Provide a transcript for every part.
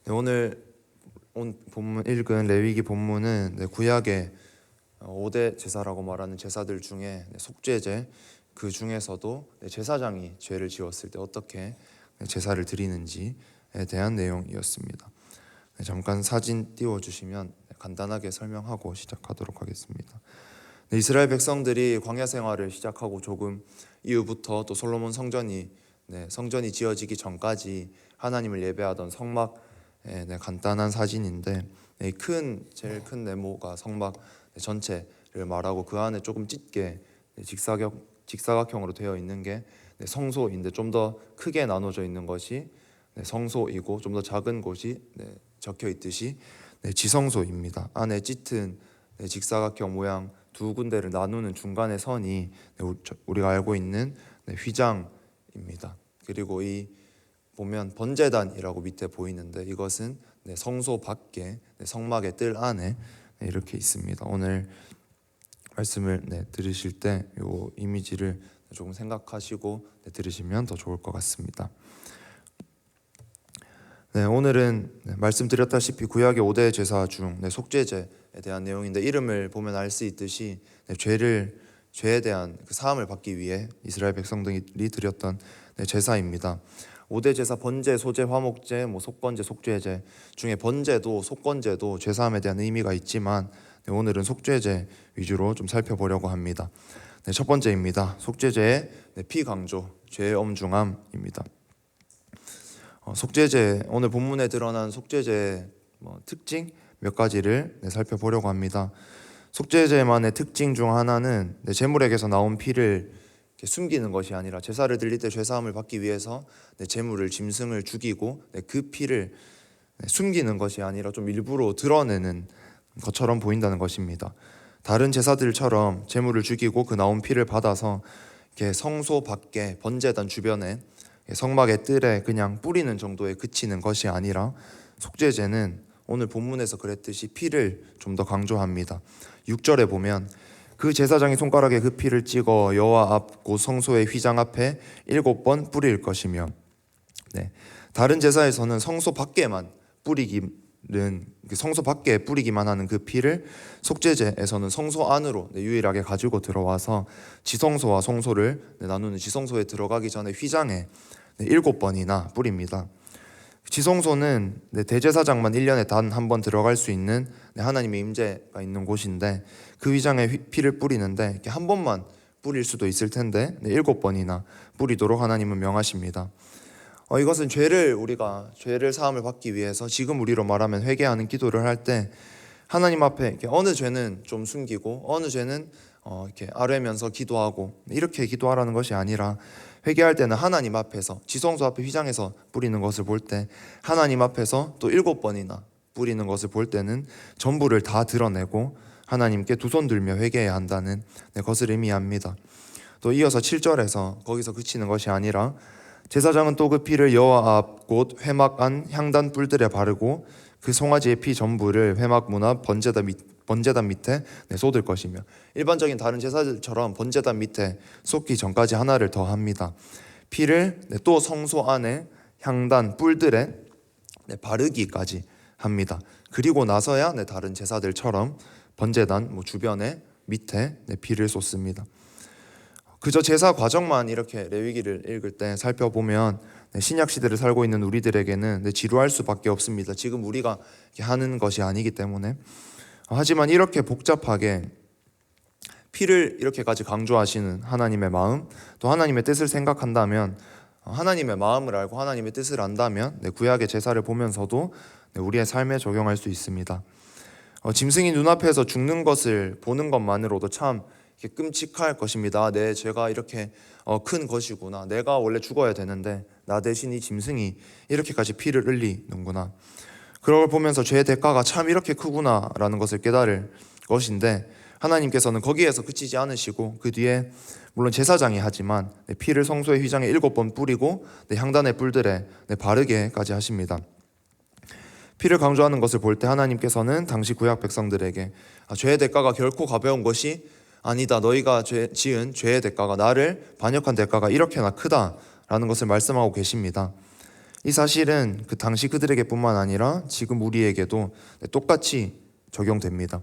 네, 오늘 본문 읽은 레위기 본문은 구약의 5대 제사라고 말하는 제사들 중에 속죄제, 그 중에서도 제사장이 죄를 지었을 때 어떻게 제사를 드리는지에 대한 내용이었습니다. 잠깐 사진 띄워주시면 간단하게 설명하고 시작하도록 하겠습니다. 이스라엘 백성들이 광야 생활을 시작하고 조금 이후부터 또 솔로몬 성전이 지어지기 전까지 하나님을 예배하던 성막, 간단한 사진인데 제일 큰 네모가 성막 전체를 말하고 그 안에 조금 짙게 직사각형으로 되어 있는 게 성소인데 좀 더 크게 나눠져 있는 것이 성소이고 좀 더 작은 곳이 적혀 있듯이 지성소입니다. 안에 짙은 직사각형 모양 두 군데를 나누는 중간의 선이 우리가 알고 있는 휘장입니다. 그리고 이 보면 번제단이라고 밑에 보이는데 이것은 성소 밖에 성막의 뜰 안에 이렇게 있습니다. 오늘 말씀을 들으실 때 이 이미지를 조금 생각하시고 들으시면 더 좋을 것 같습니다. 오늘은 말씀드렸다시피 구약의 5대 제사 중 속죄제에 대한 내용인데 이름을 보면 알 수 있듯이 죄에 대한 그 사함을 받기 위해 이스라엘 백성들이 드렸던 제사입니다. 5대 제사 번제, 소제, 화목제, 속건제, 속죄제 중에 번제도 속건제도 제사함에 대한 의미가 있지만 오늘은 속죄제 위주로 좀 살펴보려고 합니다. 첫 번째입니다. 속죄제의 피강조, 죄의 엄중함입니다. 속죄제, 오늘 본문에 드러난 속죄제의 특징 몇 가지를 살펴보려고 합니다. 속죄제만의 특징 중 하나는 제물에게서 나온 피를 숨기는 것이 아니라 제사를 드릴 때 죄사함을 받기 위해서 제물을 짐승을 죽이고 그 피를 숨기는 것이 아니라 좀 일부러 드러내는 것처럼 보인다는 것입니다. 다른 제사들처럼 제물을 죽이고 그 나온 피를 받아서 성소 밖에 번제단 주변에 성막의 뜰에 그냥 뿌리는 정도에 그치는 것이 아니라 속죄제는 오늘 본문에서 그랬듯이 피를 좀 더 강조합니다. 6절에 보면 그 제사장이 손가락에 그 피를 찍어 여호와 앞 곧 성소의 휘장 앞에 7번 뿌릴 것이며 다른 제사에서는 성소 밖에 뿌리기만 하는 그 피를 속죄제에서는 성소 안으로 유일하게 가지고 들어와서 지성소와 성소를 나누는 지성소에 들어가기 전에 휘장에 7번이나 뿌립니다. 지성소는 대제사장만 1년에 단 한 번 들어갈 수 있는 하나님의 임재가 있는 곳인데 그 휘장에 피를 뿌리는데 이렇게 한 번만 뿌릴 수도 있을 텐데 7번이나 뿌리도록 하나님은 명하십니다. 이것은 우리가 죄를 사함을 받기 위해서 지금 우리로 말하면 회개하는 기도를 할 때 하나님 앞에 이렇게 어느 죄는 좀 숨기고 어느 죄는 이렇게 아뢰면서 기도하고 이렇게 기도하라는 것이 아니라 회개할 때는 하나님 앞에서 지성소 앞에 휘장에서 뿌리는 것을 볼 때 하나님 앞에서 또 7번이나 뿌리는 것을 볼 때는 전부를 다 드러내고 하나님께 두 손 들며 회개해야 한다는 것을 의미합니다. 또 이어서 7절에서 거기서 그치는 것이 아니라 제사장은 또 그 피를 여호와 앞 곧 회막 안 향단 뿔들에 바르고 그 송아지의 피 전부를 회막 문 앞 번제단 밑에 쏟을 것이며 일반적인 다른 제사들처럼 번제단 밑에 쏟기 전까지 하나를 더 합니다. 피를 또 성소 안에 향단 뿔들에 바르기까지 합니다. 그리고 나서야 다른 제사들처럼 번제단 주변에 밑에 피를 쏟습니다. 그저 제사 과정만 이렇게 레위기를 읽을 때 살펴보면 신약 시대를 살고 있는 우리들에게는 지루할 수밖에 없습니다. 지금 우리가 하는 것이 아니기 때문에. 하지만 이렇게 복잡하게 피를 이렇게까지 강조하시는 하나님의 마음, 또 하나님의 뜻을 생각한다면, 하나님의 마음을 알고 하나님의 뜻을 안다면 구약의 제사를 보면서도 우리의 삶에 적용할 수 있습니다. 짐승이 눈앞에서 죽는 것을 보는 것만으로도 참 끔찍할 것입니다. 내 죄가 이렇게 큰 것이구나. 내가 원래 죽어야 되는데 나 대신 이 짐승이 이렇게까지 피를 흘리는구나. 그런 걸 보면서 죄의 대가가 참 이렇게 크구나 라는 것을 깨달을 것인데 하나님께서는 거기에서 그치지 않으시고 그 뒤에 물론 제사장이 하지만 피를 성소의 휘장에 7번 뿌리고 향단의 뿔들에 바르게까지 하십니다. 피를 강조하는 것을 볼 때 하나님께서는 당시 구약 백성들에게 죄의 대가가 결코 가벼운 것이 아니다. 너희가 지은 죄의 대가가 나를 반역한 대가가 이렇게나 크다라는 것을 말씀하고 계십니다. 이 사실은 그 당시 그들에게뿐만 아니라 지금 우리에게도 똑같이 적용됩니다.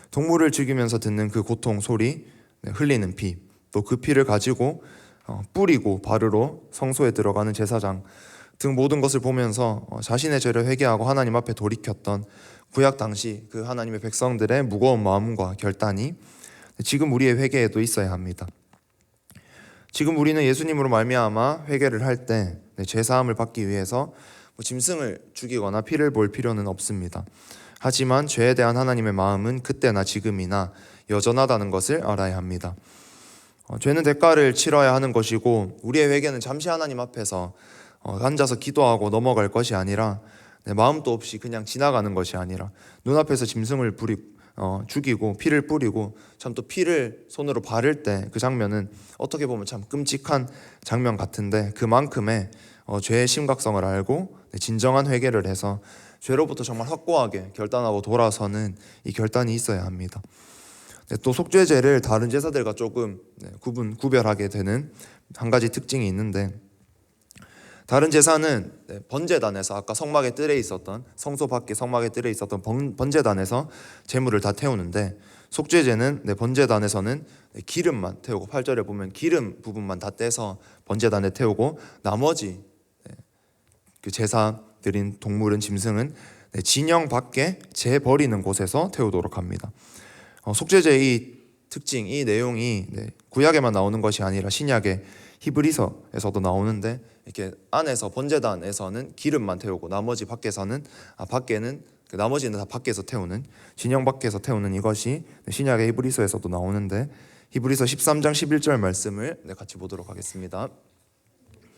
동물을 죽이면서 듣는 그 고통 소리, 흘리는 피, 또 그 피를 가지고 뿌리고 바르러 성소에 들어가는 제사장 등 모든 것을 보면서 자신의 죄를 회개하고 하나님 앞에 돌이켰던 구약 당시 그 하나님의 백성들의 무거운 마음과 결단이 지금 우리의 회개에도 있어야 합니다. 지금 우리는 예수님으로 말미암아 회개를 할 때 죄사함을 받기 위해서 짐승을 죽이거나 피를 볼 필요는 없습니다. 하지만 죄에 대한 하나님의 마음은 그때나 지금이나 여전하다는 것을 알아야 합니다. 죄는 대가를 치러야 하는 것이고 우리의 회개는 잠시 하나님 앞에서 앉아서 기도하고 넘어갈 것이 아니라 마음도 없이 그냥 지나가는 것이 아니라 눈앞에서 짐승을 죽이고 피를 뿌리고 참 또 피를 손으로 바를 때 그 장면은 어떻게 보면 참 끔찍한 장면 같은데 그만큼의 죄의 심각성을 알고 진정한 회개를 해서 죄로부터 정말 확고하게 결단하고 돌아서는 이 결단이 있어야 합니다. 또 속죄제를 다른 제사들과 조금 구별하게 되는 한 가지 특징이 있는데 다른 제사는 번제단에서 아까 성막에 뜰에 있었던 성소 밖에 성막에 뜰에 있었던 번제단에서 제물을 다 태우는데 속죄제는 번제단에서는 기름만 태우고 8절에 보면 기름 부분만 다 떼서 번제단에 태우고 나머지 그 제사 드린 동물은 짐승은 진영 밖에 재 버리는 곳에서 태우도록 합니다. 속죄제의 이 특징, 이 내용이 구약에만 나오는 것이 아니라 신약의 히브리서에서도 나오는데 이렇게 안에서 번제단에서는 기름만 태우고 나머지 밖에서는 나머지는 다 밖에서 태우는 진영 밖에서 태우는 이것이 신약의 히브리서에서도 나오는데 히브리서 13장 11절 말씀을 같이 보도록 하겠습니다.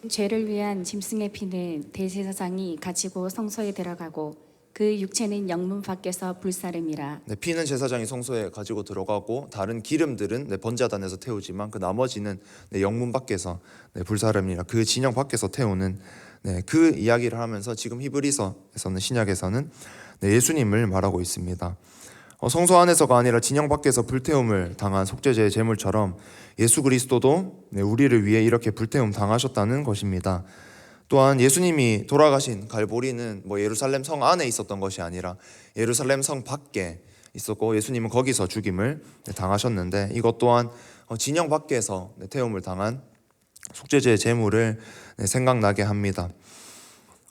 죄를 위한 짐승의 피는 대제사장이 가지고 성소에 들어가고 그 육체는 영문 밖에서 불사름이라. 피는 제사장이 성소에 가지고 들어가고 다른 기름들은 번제단에서 태우지만 그 나머지는 영문 밖에서 불사름이라 그 진영 밖에서 태우는 그 이야기를 하면서 지금 히브리서에서는 신약에서는 예수님을 말하고 있습니다. 성소 안에서가 아니라 진영 밖에서 불태움을 당한 속죄제의 제물처럼 예수 그리스도도 우리를 위해 이렇게 불태움 당하셨다는 것입니다. 또한 예수님이 돌아가신 갈보리는 예루살렘 성 안에 있었던 것이 아니라 예루살렘 성 밖에 있었고 예수님은 거기서 죽임을 당하셨는데 이것 또한 진영 밖에서 태움을 당한 속죄제의 제물을 생각나게 합니다.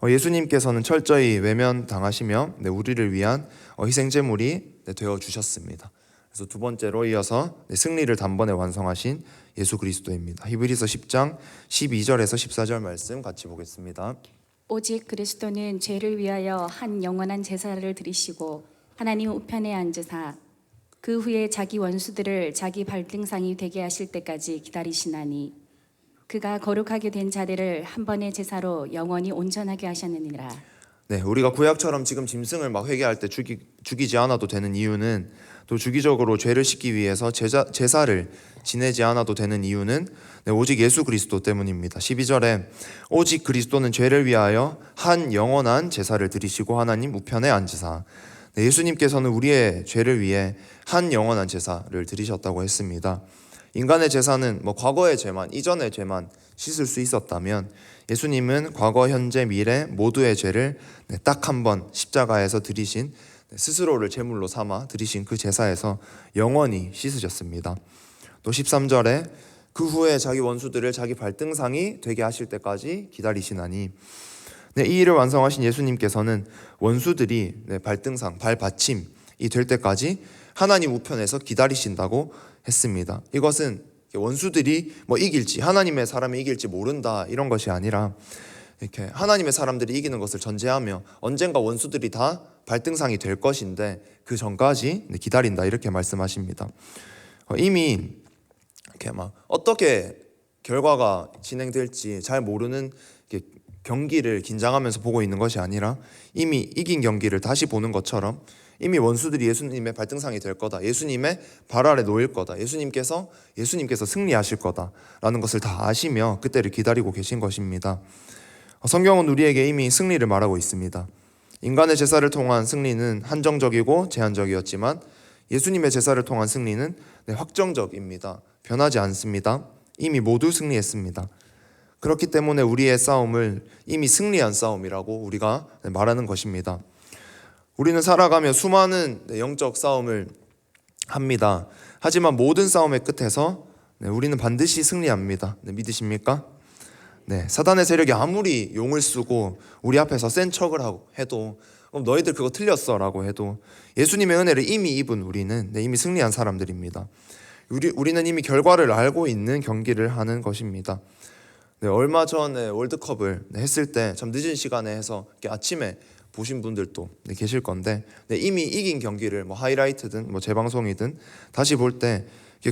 예수님께서는 철저히 외면당하시며 우리를 위한 희생제물이 되어 주셨습니다. 그래서 두 번째로 이어서 승리를 단번에 완성하신 예수 그리스도입니다. 히브리서 10장 12절에서 14절 말씀 같이 보겠습니다. 오직 그리스도는 죄를 위하여 한 영원한 제사를 드리시고 하나님 우편에 앉으사 그 후에 자기 원수들을 자기 발등상이 되게 하실 때까지 기다리시나니 그가 거룩하게 된 자들을 한 번의 제사로 영원히 온전하게 하셨느니라. 우리가 구약처럼 지금 짐승을 회개할 때 죽이지 않아도 되는 이유는 또 주기적으로 죄를 씻기 위해서 제사를 지내지 않아도 되는 이유는 오직 예수 그리스도 때문입니다. 12절에 오직 그리스도는 죄를 위하여 한 영원한 제사를 드리시고 하나님 우편에 앉으사 예수님께서는 우리의 죄를 위해 한 영원한 제사를 드리셨다고 했습니다. 인간의 제사는 과거의 죄만, 이전의 죄만 씻을 수 있었다면 예수님은 과거, 현재, 미래 모두의 죄를 딱 한 번 십자가에서 드리신 스스로를 제물로 삼아 드리신 그 제사에서 영원히 씻으셨습니다. 또 13절에 그 후에 자기 원수들을 자기 발등상이 되게 하실 때까지 기다리시나니 이 일을 완성하신 예수님께서는 원수들이 발등상, 발받침이 될 때까지 하나님 우편에서 기다리신다고 했습니다. 이것은 원수들이 이길지 하나님의 사람이 이길지 모른다 이런 것이 아니라 이렇게 하나님의 사람들이 이기는 것을 전제하며 언젠가 원수들이 다 발등상이 될 것인데 그 전까지 기다린다 이렇게 말씀하십니다. 이미 이렇게 어떻게 결과가 진행될지 잘 모르는 경기를 긴장하면서 보고 있는 것이 아니라 이미 이긴 경기를 다시 보는 것처럼 이미 원수들이 예수님의 발등상이 될 거다. 예수님의 발 아래 놓일 거다. 예수님께서 승리하실 거다라는 것을 다 아시며 그때를 기다리고 계신 것입니다. 성경은 우리에게 이미 승리를 말하고 있습니다. 인간의 제사를 통한 승리는 한정적이고 제한적이었지만 예수님의 제사를 통한 승리는 확정적입니다. 변하지 않습니다. 이미 모두 승리했습니다. 그렇기 때문에 우리의 싸움을 이미 승리한 싸움이라고 우리가 말하는 것입니다. 우리는 살아가며 수많은 영적 싸움을 합니다. 하지만 모든 싸움의 끝에서 우리는 반드시 승리합니다. 믿으십니까? 사단의 세력이 아무리 용을 쓰고 우리 앞에서 센 척을 하고 해도 너희들 그거 틀렸어 라고 해도 예수님의 은혜를 이미 입은 우리는 이미 승리한 사람들입니다. 우리는 이미 결과를 알고 있는 경기를 하는 것입니다. 얼마 전에 월드컵을 했을 때 참 늦은 시간에 해서 아침에 보신 분들도 계실 건데 이미 이긴 경기를 하이라이트든 재방송이든 다시 볼 때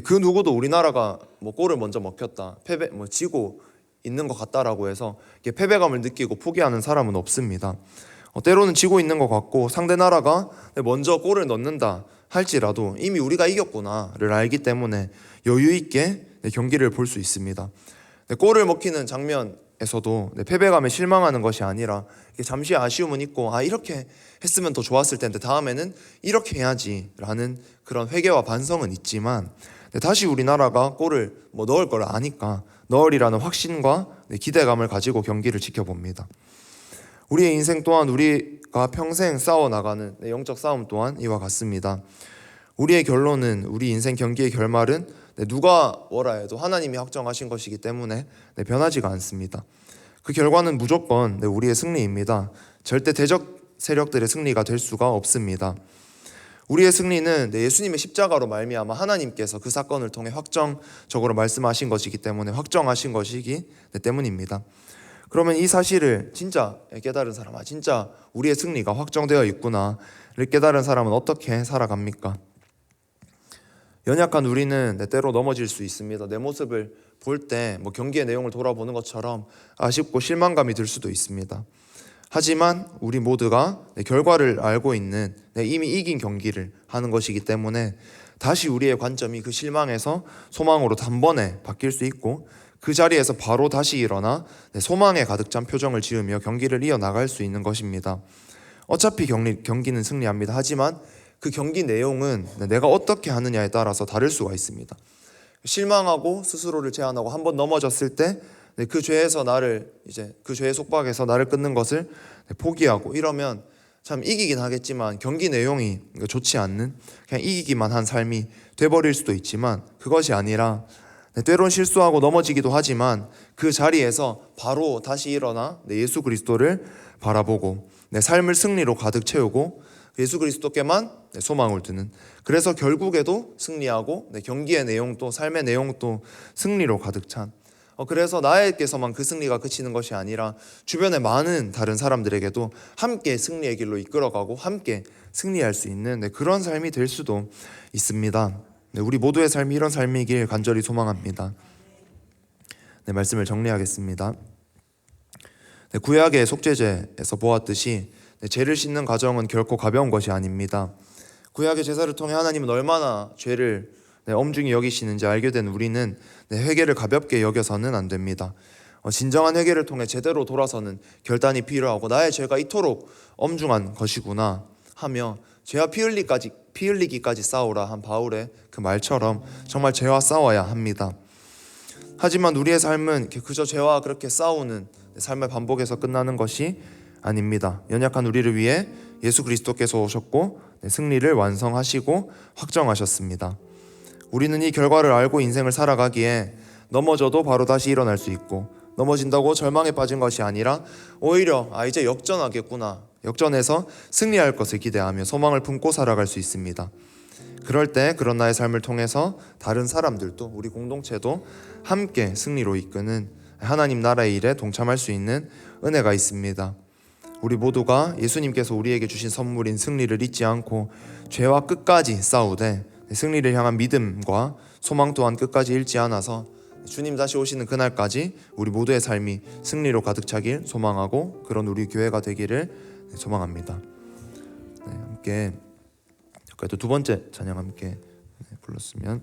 그 누구도 우리나라가 골을 먼저 먹혔다, 패배 지고 있는 것 같다라고 해서 패배감을 느끼고 포기하는 사람은 없습니다. 때로는 지고 있는 것 같고 상대 나라가 먼저 골을 넣는다 할지라도 이미 우리가 이겼구나를 알기 때문에 여유 있게 경기를 볼 수 있습니다. 골을 먹히는 장면에서도 패배감에 실망하는 것이 아니라 잠시 아쉬움은 있고 이렇게 했으면 더 좋았을 텐데 다음에는 이렇게 해야지라는 그런 회개와 반성은 있지만 다시 우리나라가 골을 넣을 걸 아니까 넣으리라는 확신과 기대감을 가지고 경기를 지켜봅니다. 우리의 인생 또한 우리가 평생 싸워나가는 영적 싸움 또한 이와 같습니다. 우리의 결론은 우리 인생 경기의 결말은 누가 뭐라 해도 하나님이 확정하신 것이기 때문에 변하지가 않습니다. 그 결과는 무조건 우리의 승리입니다. 절대 대적 세력들의 승리가 될 수가 없습니다. 우리의 승리는 예수님의 십자가로 말미암아 하나님께서 그 사건을 통해 확정적으로 말씀하신 것이기 때문에 확정하신 것이기 때문입니다. 그러면 이 사실을 진짜 깨달은 사람, 진짜 우리의 승리가 확정되어 있구나를 깨달은 사람은 어떻게 살아갑니까? 연약한 우리는 때로 넘어질 수 있습니다. 내 모습을 볼 때 경기의 내용을 돌아보는 것처럼 아쉽고 실망감이 들 수도 있습니다. 하지만 우리 모두가 결과를 알고 있는 이미 이긴 경기를 하는 것이기 때문에 다시 우리의 관점이 그 실망에서 소망으로 단번에 바뀔 수 있고 그 자리에서 바로 다시 일어나 소망에 가득 찬 표정을 지으며 경기를 이어나갈 수 있는 것입니다. 어차피 경기는 승리합니다. 하지만 그 경기 내용은 내가 어떻게 하느냐에 따라서 다를 수가 있습니다. 실망하고 스스로를 제한하고 한번 넘어졌을 때 그 죄에서 그 죄의 속박에서 나를 끊는 것을 포기하고 이러면 참 이기긴 하겠지만 경기 내용이 좋지 않는 그냥 이기기만 한 삶이 돼버릴 수도 있지만 그것이 아니라 때론 실수하고 넘어지기도 하지만 그 자리에서 바로 다시 일어나 예수 그리스도를 바라보고 내 삶을 승리로 가득 채우고 예수 그리스도께만 소망을 두는, 그래서 결국에도 승리하고 경기의 내용도 삶의 내용도 승리로 가득 찬, 그래서 나에게서만 그 승리가 그치는 것이 아니라 주변의 많은 다른 사람들에게도 함께 승리의 길로 이끌어가고 함께 승리할 수 있는 그런 삶이 될 수도 있습니다. 우리 모두의 삶이 이런 삶이길 간절히 소망합니다. 말씀을 정리하겠습니다. 구약의 속죄제에서 보았듯이 죄를 씻는 과정은 결코 가벼운 것이 아닙니다. 구약의 제사를 통해 하나님은 얼마나 죄를 엄중히 여기시는지 알게 된 우리는 회개를 가볍게 여겨서는 안 됩니다. 진정한 회개를 통해 제대로 돌아서는 결단이 필요하고 나의 죄가 이토록 엄중한 것이구나 하며 죄와 피 흘리기까지 싸우라 한 바울의 그 말처럼 정말 죄와 싸워야 합니다. 하지만 우리의 삶은 그저 죄와 그렇게 싸우는 삶의 반복에서 끝나는 것이 아닙니다. 연약한 우리를 위해 예수 그리스도께서 오셨고 승리를 완성하시고 확정하셨습니다. 우리는 이 결과를 알고 인생을 살아가기에 넘어져도 바로 다시 일어날 수 있고 넘어진다고 절망에 빠진 것이 아니라 오히려 이제 역전하겠구나, 역전해서 승리할 것을 기대하며 소망을 품고 살아갈 수 있습니다. 그럴 때 그런 나의 삶을 통해서 다른 사람들도 우리 공동체도 함께 승리로 이끄는 하나님 나라의 일에 동참할 수 있는 은혜가 있습니다. 우리 모두가 예수님께서 우리에게 주신 선물인 승리를 잊지 않고 죄와 끝까지 싸우되 승리를 향한 믿음과 소망 또한 끝까지 잃지 않아서 주님 다시 오시는 그날까지 우리 모두의 삶이 승리로 가득 차길 소망하고 그런 우리 교회가 되기를 소망합니다. 함께 두 번째 찬양 함께 불렀으면